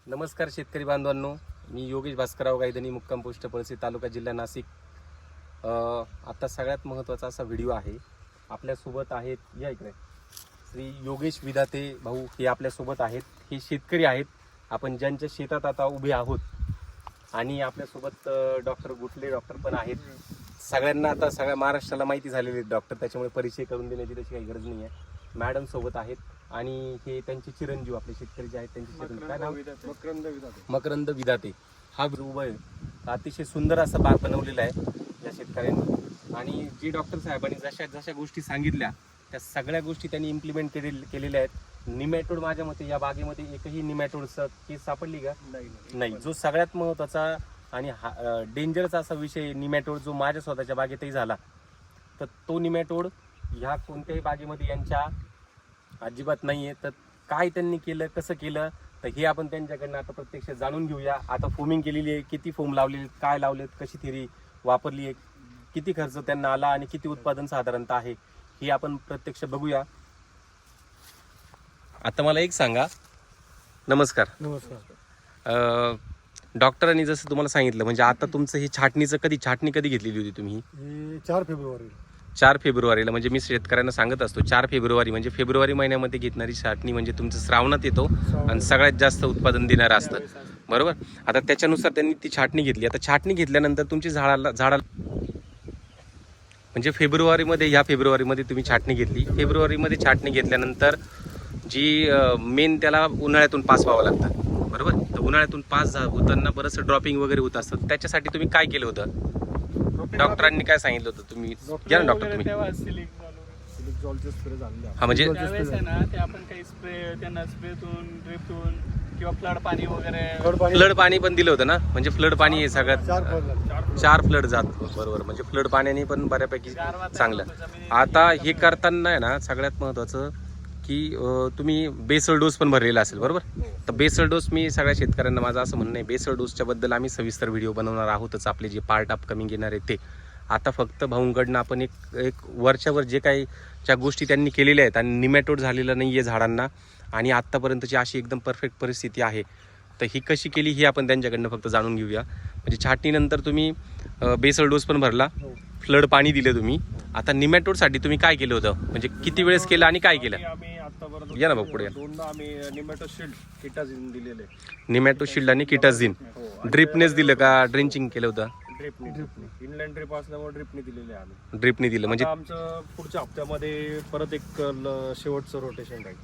नमस्कार शेतकरी बांधवांनो, मी योगेश भास्करराव गायधनी, मुक्काम पोस्ट पळशी, तालुका जिल्हा नाशिक. आता सगळ्यात महत्त्वाचा असा व्हिडिओ आहे. आपल्यासोबत आहेत, या इकडे, श्री योगेश विधाते भाऊ हे आपल्यासोबत आहेत. हे शेतकरी आहेत, आपण ज्यांच्या शेतात आता उभे आहोत. आणि आपल्यासोबत डॉक्टर गुटले डॉक्टर पण आहेत. सगळ्यांना आता सगळ्या महाराष्ट्राला माहिती झालेले आहेत डॉक्टर, त्याच्यामुळे परिचय करून देण्याची तशी काही गरज नाही आहे. मॅडम सोबत आहेत आणि हे त्यांचे चिरंजीव आपले शेतकरी जे आहेत त्यांचे चिरंजीव, काय नाव? मकरंद विधाते. हा उभा आहे, अतिशय सुंदर असा बाग बनवलेला आहे या शेतकऱ्यांनी. आणि जी डॉक्टर साहेबांनी जशा जशा गोष्टी सांगितल्या त्या सगळ्या गोष्टी त्यांनी इम्प्लिमेंट केलेल्या आहेत. निमॅटोड माझ्या मते या बागेमध्ये एकही निमॅटोडचा केस सापडली का? नाही. जो सगळ्यात महत्त्वाचा आणि डेंजरचा असा विषय निमॅटोड जो माझ्या स्वतःच्या बागेतही झाला, तर तो निमॅटोड ह्या कोणत्याही बागेमध्ये यांच्या अजिबात नाहीये. तर काय त्यांनी केलं, कसं केलं, तर हे आपण त्यांच्याकडनं आता प्रत्यक्ष जाणून घेऊया. आता फोमिंग केलेली आहे, किती फोम लावलेली, काय लावलेत, कशी थेरी वापरली आहे, किती खर्च त्यांना आला आणि किती उत्पादन साधारणतः आहे, हे आपण प्रत्यक्ष बघूया. आता मला एक सांगा. नमस्कार. डॉक्टरांनी जसं तुम्हाला सांगितलं, म्हणजे आता तुमचं हे छाटणी कधी घेतलेली होती तुम्ही? 4 फेब्रुवारीला. म्हणजे मी शेतकऱ्यांना सांगत असतो 4 फेब्रुवारी म्हणजे फेब्रुवारी महिन्यामध्ये घेतणारी छाटणी म्हणजे तुमचं श्रावणात येतो आणि सगळ्यात जास्त उत्पादन देणारं असतं, बरोबर. आता त्याच्यानुसार त्यांनी ती छाटणी घेतली. आता छाटणी घेतल्यानंतर तुमची झाडाला म्हणजे ह्या फेब्रुवारीमध्ये तुम्ही छाटणी घेतली. फेब्रुवारीमध्ये छाटणी घेतल्यानंतर जी मेन त्याला उन्हाळ्यातून पास व्हावं लागतं, बरोबर. तर उन्हाळ्यातून पास होताना बरंचसं ड्रॉपिंग वगैरे होत असतं. त्याच्यासाठी तुम्ही काय केलं होतं? डॉक्टरांनी काय सांगितलं होतं? तुम्ही घ्या ना डॉक्टर तुम्ही. हा म्हणजे ते आपण काही स्प्रे त्यांना स्प्रेतून ड्रिपतून किंवा फ्लड पाणी वगैरे फ्लड पाणी पण दिलं होतं ना. म्हणजे फ्लड पाणी हे सगळ्यात 4 फ्लड जात, बरोबर. म्हणजे फ्लड पाण्याने पण बऱ्यापैकी चांगलं. आता हे करताना आहे ना, सगळ्यात महत्वाचं की तुम्ही बेसल डोस पण भरलेला असेल, बरोबर. तर बेसल डोस मी सगळ्या शेतकऱ्यांना माझं असं म्हणणं आहे, बेसल डोसच्या बद्दल आम्ही सविस्तर व्हिडिओ बनवणार आहोतच. आपले जे पार्ट अपकमिंग येणार आहे ते. आता फक्त भाऊंकडनं आपण एक वरच्यावर जे काही ज्या गोष्टी त्यांनी केलेल्या आहेत आणि निमॅटोड झालेलं नाही आहे झाडांना आणि आत्तापर्यंतची अशी एकदम परफेक्ट परिस्थिती आहे, तर ही कशी केली ही आपण त्यांच्याकडनं फक्त जाणून घेऊया. म्हणजे छाटणीनंतर तुम्ही बेसल डोस पण भरला, फ्लड पाणी दिलं तुम्ही. आता निमॅटोडसाठी तुम्ही काय केलं होतं, म्हणजे किती वेळेस केलं आणि काय केलं? या ना भाऊ पुढे. निमॅटो शिल्ड किटाझिन दिलेले. निमॅटो शिल्ड आणि किटाझिन ड्रिपनेच दिलं का ड्रेंचिंग केलं होतं? इनलाईन ड्रिप असल्यामुळे ड्रिपने दिलेले आम्ही. ड्रिपने दिलं. म्हणजे आमचं पुढच्या हप्त्यामध्ये परत एक शेवटचं रोटेशन राहील.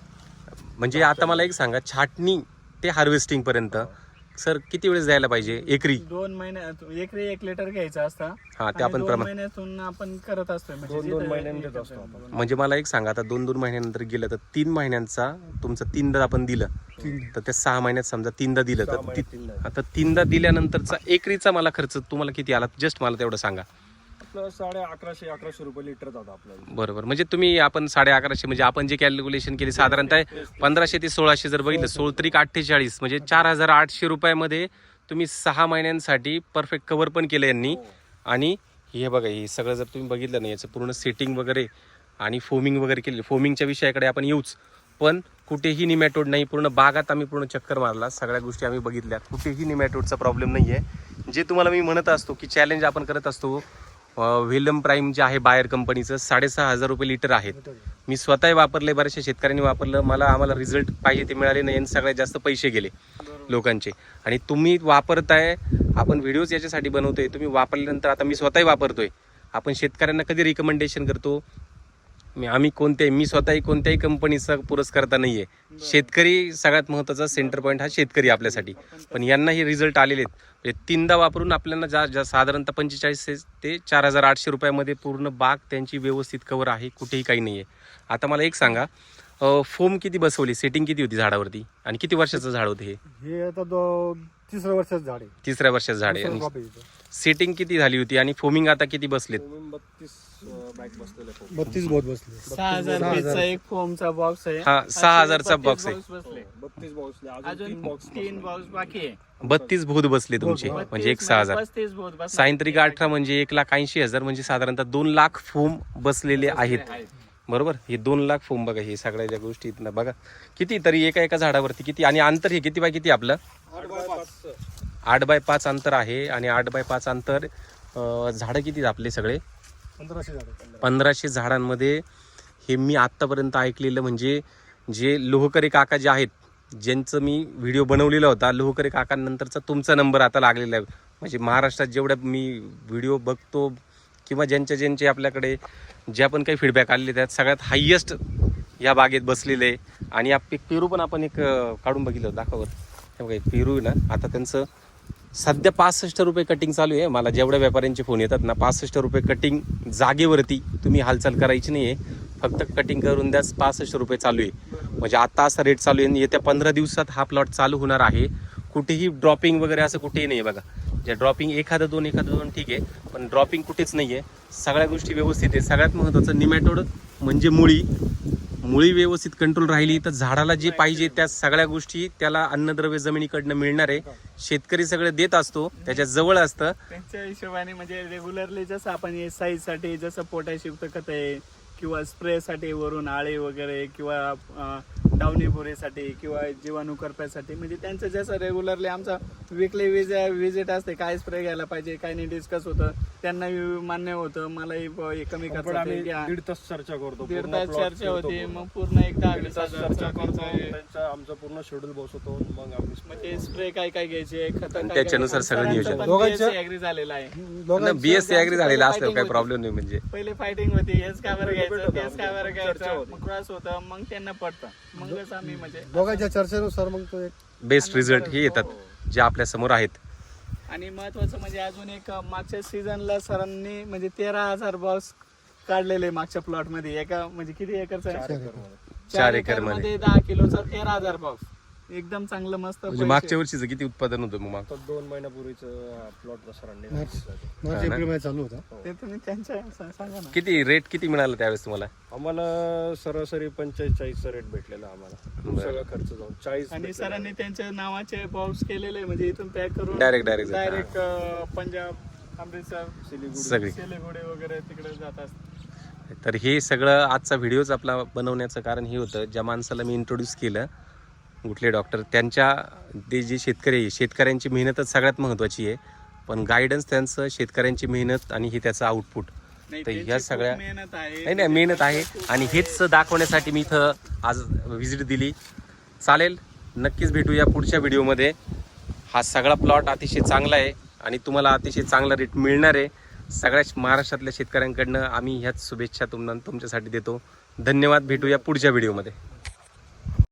म्हणजे आता मला एक सांगा, छाटणी ते हार्वेस्टिंग पर्यंत सर किती वेळेस द्यायला पाहिजे? एकरी 2 महिन्यात एकरी 1 लिटर घ्यायचं असतं. हा, ते आपण 2 महिन्यातून आपण करत असतो. 2 महिन्यांनी देत असतो आपण. म्हणजे मला एक सांगा, आता 2 महिन्यानंतर गेलं तर 3 महिन्यांचा तुमचं 3दा आपण दिलं, तर त्या 6 महिन्यात समजा 3दा दिलं, तर आता 3दा दिल्यानंतरचा एकरीचा मला खर्च तुम्हाला किती आला? जस्ट मला तेवढं सांगा. आपलं 1150 रुपये लिटर जातं आपल्याला. बरोबर. म्हणजे तुम्ही आपण 1150 म्हणजे आपण जे कॅल्क्युलेशन केली साधारणतः 1500 ते 1600 जर बघितलं, 16 त्रिक 48 म्हणजे 4800 रुपयामध्ये तुम्ही 6 महिन्यांसाठी परफेक्ट कव्हर पण केलं यांनी. आणि हे बघा, हे सगळं जर तुम्ही बघितलं नाही, याचं पूर्ण सेटिंग वगैरे आणि फोमिंग वगैरे केली. फोमिंगच्या विषयाकडे आपण येऊच, पण कुठेही निमॅटोड नाही. पूर्ण बागात आम्ही पूर्ण चक्कर मारला, सगळ्या गोष्टी आम्ही बघितल्या, कुठेही निमॅटोडचा प्रॉब्लेम नाही आहे. जे तुम्हाला मी म्हणत असतो की चॅलेंज आपण करत असतो, व्हिलम प्राईम जे आहे बायर कंपनीचं 6500 रुपये लिटर आहेत. मी स्वतः वापरले, बऱ्याचशा शेतकऱ्यांनी वापरलं, आम्हाला रिझल्ट पाहिजे ते मिळाले नाही आणि सगळ्यात जास्त पैसे गेले लोकांचे. आणि तुम्ही वापरताय, आपण व्हिडिओज याच्यासाठी बनवतोय, तुम्ही वापरल्यानंतर आता मी स्वतःही वापरतोय. आपण शेतकऱ्यांना कधी रिकमेंडेशन करतो, मी स्वतःही कोणत्याही कंपनीचा पुरस्कर्ता नाही आहे. शेतकरी सगळ्यात महत्त्वाचा सेंटर पॉईंट हा शेतकरी आपल्यासाठी. पण यांनाही रिझल्ट आलेले आहेत. म्हणजे 3दा वापरून आपल्याला साधारणतः 45 ते 4800 रुपयामध्ये पूर्ण बाग त्यांची व्यवस्थित कव्हर आहे, कुठेही काही नाही आहे. आता मला एक सांगा, फोम किती बसवली, सेटिंग किती होती झाडावरती आणि किती वर्षाचं झाड होतं हे आता 3ऱ्या वर्षाचं झाड आहे. 3ऱ्या वर्षाचं झाड आहे. आणि सेटिंग किती झाली होती आणि फोमिंग आता किती बसलेत? 32 बहुत बसले. 6000 पीसचा एक फोमचा बॉक्स आहे. हा, 6000चा बॉक्स आहे. 32 बॉक्स अजून 3 बॉक्स बाकी आहे. 32 भूत बसले तुमचे, म्हणजे 1000. 35 बहुत बस. सायंत्रिक 18 म्हणजे 1,80,000 म्हणजे साधारणतः 2 लाख फोम बसलेले आहेत, बरोबर. हे 2 लाख फोम बघा, हे सगळ्या ज्या गोष्टी आहेत ना, बघा किती तरी एका झाडावरती किती. आणि अंतर हे किती बाय किती आपलं? 8x5 अंतर आहे आणि 8x5 अंतर झाडं किती आपले सगळे 1500 झाडांमध्ये. हे मी आत्तापर्यंत ऐकलेलं म्हणजे जे लोहकरे काका जे आहेत, ज्यांचं मी व्हिडिओ बनवलेला होता, लोहकरे काकांनंतरचा तुमचा नंबर आता लागलेला आहे. म्हणजे महाराष्ट्रात जेवढ्या मी व्हिडिओ बघतो किंवा ज्यांचे आपल्याकडे ज्या पण काही फीडबॅक आलेले त्यात सगळ्यात हायेस्ट या बागेत बसलेले आहे. आणि या पेरू पण आपण एक काढून बघितलं, दाखवत हे बघा पेरू ना. आता त्यांचं सध्या 65 रुपये कटिंग चालू आहे. मला जेवढ्या व्यापाऱ्यांचे फोन येतात ना, 65 रुपये कटिंग जागेवरती, तुम्ही हालचाल करायची नाही आहे, फक्त कटिंग करून द्या. 65 रुपये चालू आहे. म्हणजे आता असा रेट चालू आहे. येत्या 15 दिवसात हा प्लॉट चालू होणार आहे. कुठेही ड्रॉपिंग वगैरे असं कुठेही नाही आहे बघा. ज्या ड्रॉपिंग एखादं दोन ठीक आहे, पण ड्रॉपिंग कुठेच नाही आहे. सगळ्या गोष्टी व्यवस्थित आहे. सगळ्यात महत्त्वाचं निमॅटोड म्हणजे मुळी व्यवस्थित कंट्रोल राहिली तर झाडाला जे पाहिजे त्या सगळ्या गोष्टी त्याला अन्नद्रव्य जमिनीकडनं मिळणार आहे. शेतकरी सगळे देत असतो, त्याच्या जवळ असतं. त्यांच्या हिशोबाने म्हणजे रेग्युलरली जसं आपण साईजसाठी जसं पोटॅशयुक्त खत आहे किंवा स्प्रेसाठी वरून आळे वगैरे किंवा डावणी भुरीसाठी किंवा जीवाणू करप्यासाठी, म्हणजे त्यांचं जसं रेग्युलरली आमचा वीकली विजिट असते, काय स्प्रे घ्यायला पाहिजे काय नाही डिस्कस होतं, त्यांना मान्य होतं. मलाही कमी खर्च 1.5 तास चर्चा करतो, 1.5 तास चर्चा होती. मग पूर्ण एकदा चर्चा करतो, आमचं पूर्ण शेड्यूल बसवतो. मग ते स्प्रे काय घ्यायचे, खत त्याच्यानुसार सगळं नियोजन. ॲग्री झालेलं आहे. BSc ॲग्री झालेला असल्यावर काही प्रॉब्लेम नाही. म्हणजे पहिले फायटिंग होती, हेच काय बरं घ्यायचं तेच काय बरं घ्यायचं, मग क्रॉस होतं, मग त्यांना पडतं. मगच आम्ही म्हणजे दोघांच्या चर्चेनुसार मग तो एक बेस्ट रिझल्ट हे येतात जे आपल्या समोर आहेत. आणि महत्वाचं म्हणजे अजून एक मागच्या सीझनला सरांनी म्हणजे 13,000 बॉक्स काढलेले मागच्या प्लॉट मध्ये. एका म्हणजे किती एकरचा 4 एकर मध्ये 10 किलोचा 13,000 बॉक्स. एकदम चांगलं मस्त. म्हणजे मागच्या वर्षीचं किती उत्पादन होतं मग? 2 महिन्यापूर्वीचं प्लॉट सरांनी मार्च एप्रिल मध्ये चालू होता. ते तुम्ही त्यांच्या सांगा ना. किती रेट किती मिळाला त्यावेळेस तुम्हाला? आम्हाला सरासरी 45-40 रेट भेटलेला आम्हाला, सगळं खर्च जाऊन 40. आणि सरांनी त्यांच्या नावाचे बॉक्स केलेले, म्हणजे इथून पॅक करून डायरेक्ट पंजाब, अमृतसर, सिलिगुडी वगैरे तिकडे जात असतात. तर हे सगळं आजचा व्हिडिओच आपला बनवण्याचं कारण हे होतं, ज्या माणसाला मी इंट्रोड्यूस केलं गुटले डॉक्टर, त्यांच्या ते जे शेतकरी आहे, शेतकऱ्यांची मेहनतच सगळ्यात महत्त्वाची आहे, पण गायडन्स त्यांचं, शेतकऱ्यांची मेहनत आणि हे त्याचं आउटपुट. तर ह्या सगळ्या नाही मेहनत आहे आणि हेच दाखवण्यासाठी मी इथं आज व्हिजिट दिली. चालेल, नक्कीच भेटूया पुढच्या व्हिडिओमध्ये. हा सगळा प्लॉट अतिशय चांगला आहे आणि तुम्हाला अतिशय चांगला रेट मिळणार आहे. सगळ्या महाराष्ट्रातल्या शेतकऱ्यांकडनं आम्ही ह्याच शुभेच्छा तुमच्यासाठी देतो. धन्यवाद. भेटूया पुढच्या व्हिडिओमध्ये.